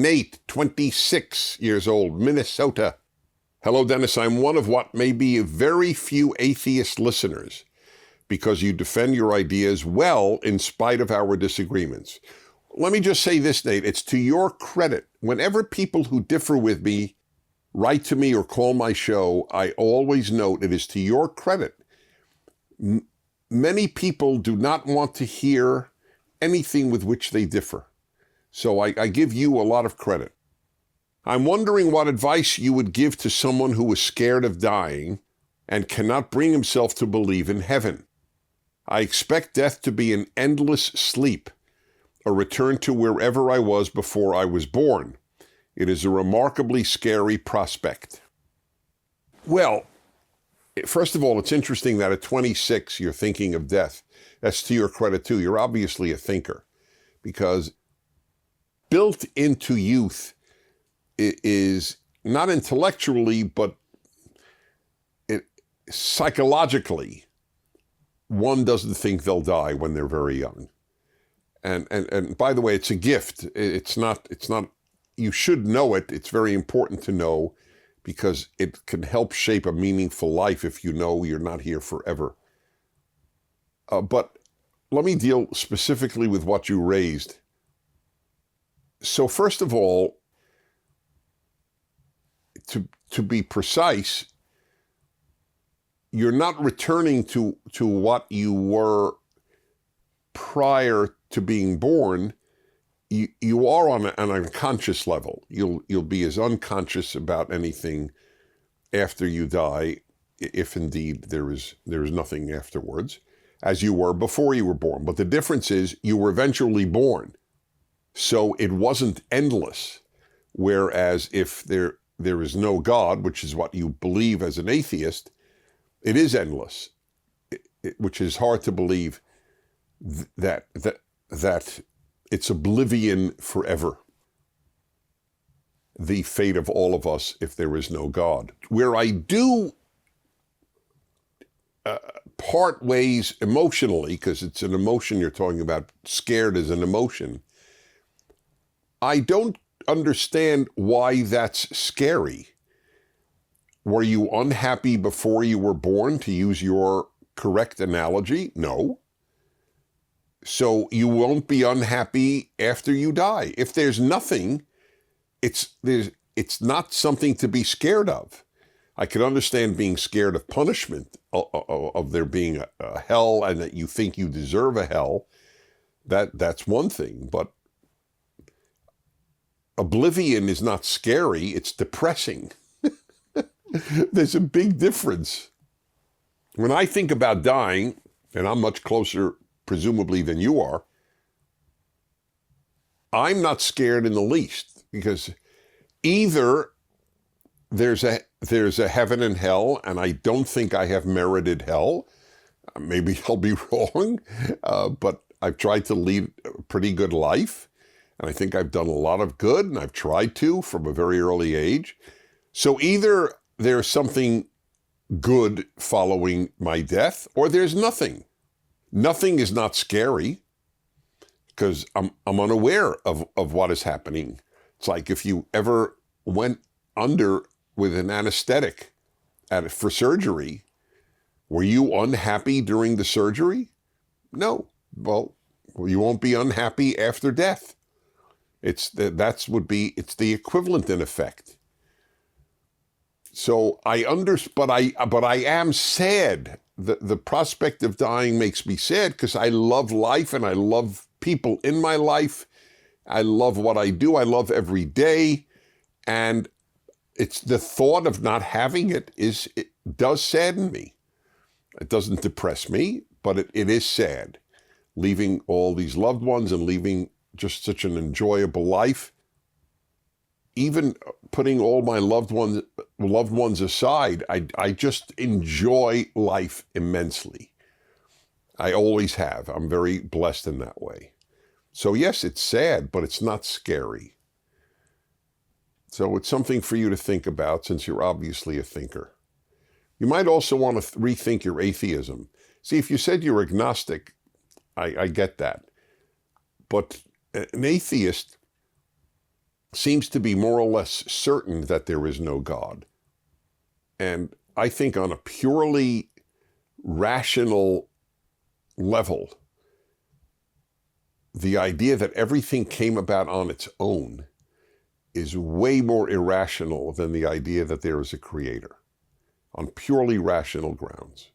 Nate, 26 years old, Minnesota. Hello, Dennis. I'm one of what may be very few atheist listeners because you defend your ideas well in spite of our disagreements. Let me just say this, Nate. It's to your credit. Whenever people who differ with me write to me or call my show, I always note it is to your credit. Many people do not want to hear anything with which they differ. So I give you a lot of credit. I'm wondering what advice you would give to someone who is scared of dying and cannot bring himself to believe in heaven. I expect death to be an endless sleep, a return to wherever I was before I was born. It is a remarkably scary prospect. Well, first of all, it's interesting that at 26, you're thinking of death. That's to your credit, too. You're obviously a thinker, because built into youth is not intellectually, but psychologically, one doesn't think they'll die when they're very young. And by the way, it's a gift. It's not, you should know it. It's very important to know because it can help shape a meaningful life if you know you're not here forever. But let me deal specifically with what you raised. So first of all, to be precise, you're not returning to what you were prior to being born. You are on an unconscious level. You'll be as unconscious about anything after you die, if indeed there is nothing afterwards, as you were before you were born. But the difference is you were eventually born, so it wasn't endless. Whereas if there is no God, which is what you believe as an atheist, it is endless, which is hard to believe that it's oblivion forever, the fate of all of us if there is no God. Where I do part ways emotionally, because it's an emotion you're talking about, scared is an emotion, I don't understand why that's scary. Were you unhappy before you were born, to use your correct analogy? No. So you won't be unhappy after you die. If there's nothing, it's not something to be scared of. I can understand being scared of punishment, of there being a hell and that you think you deserve a hell. That's one thing, but oblivion is not scary, it's depressing. There's a big difference. When I think about dying, and I'm much closer presumably than you are, I'm not scared in the least, because either there's a heaven and hell, and I don't think I have merited hell. Maybe I'll be wrong, but I've tried to lead a pretty good life, and I think I've done a lot of good, and I've tried to from a very early age. So either there's something good following my death, or there's nothing. Nothing is not scary, because I'm unaware of what is happening. It's like if you ever went under with an anesthetic for surgery, were you unhappy during the surgery? No. Well, you won't be unhappy after death. It's the equivalent in effect. So but I am sad. The prospect of dying makes me sad because I love life and I love people in my life. I love what I do. I love every day. And it's the thought of not having it does sadden me. It doesn't depress me, but it is sad. Leaving all these loved ones and leaving just such an enjoyable life. Even putting all my loved ones aside, I just enjoy life immensely. I always have. I'm very blessed in that way. So yes, it's sad, but it's not scary. So it's something for you to think about, since you're obviously a thinker. You might also want to rethink your atheism. See, if you said you're agnostic, I get that. But an atheist seems to be more or less certain that there is no God. And I think on a purely rational level, the idea that everything came about on its own is way more irrational than the idea that there is a creator, on purely rational grounds.